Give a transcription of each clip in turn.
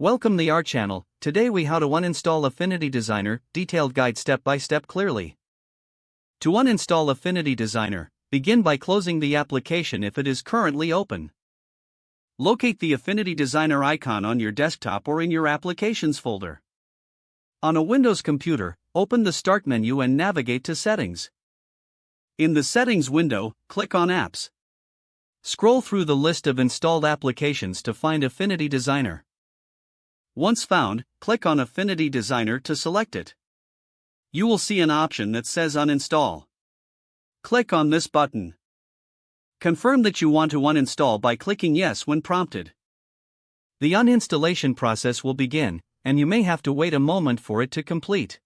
Welcome to our channel. Today we how to uninstall Affinity Designer, detailed guide step by step clearly. To uninstall Affinity Designer, begin by closing the application if it is currently open. Locate the Affinity Designer icon on your desktop or in your Applications folder. On a Windows computer, open the Start menu and navigate to Settings. In the Settings window, click on Apps. Scroll through the list of installed applications to find Affinity Designer. Once found, click on Affinity Designer to select it. You will see an option that says Uninstall. Click on this button. Confirm that you want to uninstall by clicking Yes when prompted. The uninstallation process will begin, and you may have to wait a moment for it to complete.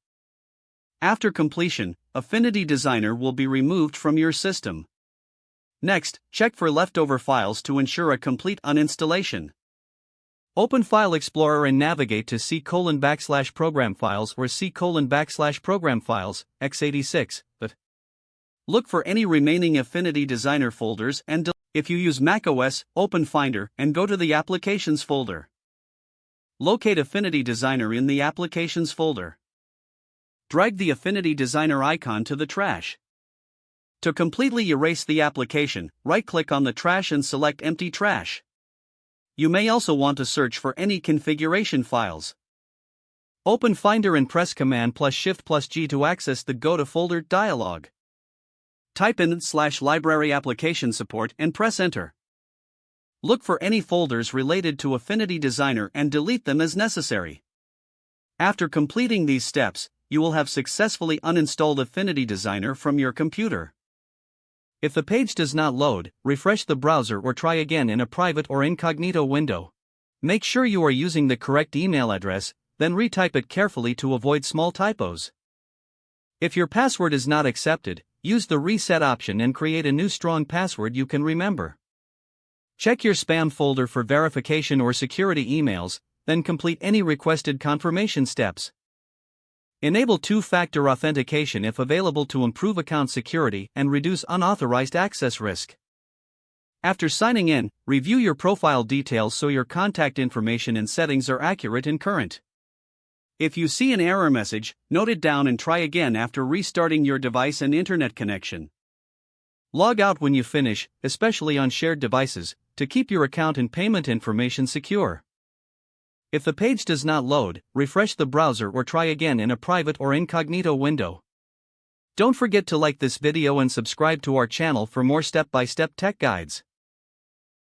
After completion, Affinity Designer will be removed from your system. Next, check for leftover files to ensure a complete uninstallation. Open File Explorer and navigate to C:\program files or C:\program files, x86, but look for any remaining Affinity Designer folders and if you use macOS, open Finder and go to the Applications folder. Locate Affinity Designer in the Applications folder. Drag the Affinity Designer icon to the trash. To completely erase the application, right-click on the trash and select Empty Trash. You may also want to search for any configuration files. Open Finder and press Command+Shift+G to access the Go to Folder dialog. Type in /library application support and press Enter. Look for any folders related to Affinity Designer and delete them as necessary. After completing these steps, you will have successfully uninstalled Affinity Designer from your computer. If the page does not load, refresh the browser or try again in a private or incognito window. Make sure you are using the correct email address, then retype it carefully to avoid small typos. If your password is not accepted, use the reset option and create a new strong password you can remember. Check your spam folder for verification or security emails, then complete any requested confirmation steps. Enable two-factor authentication if available to improve account security and reduce unauthorized access risk. After signing in, review your profile details so your contact information and settings are accurate and current. If you see an error message, note it down and try again after restarting your device and internet connection. Log out when you finish, especially on shared devices, to keep your account and payment information secure. If the page does not load, refresh the browser or try again in a private or incognito window. Don't forget to like this video and subscribe to our channel for more step-by-step tech guides.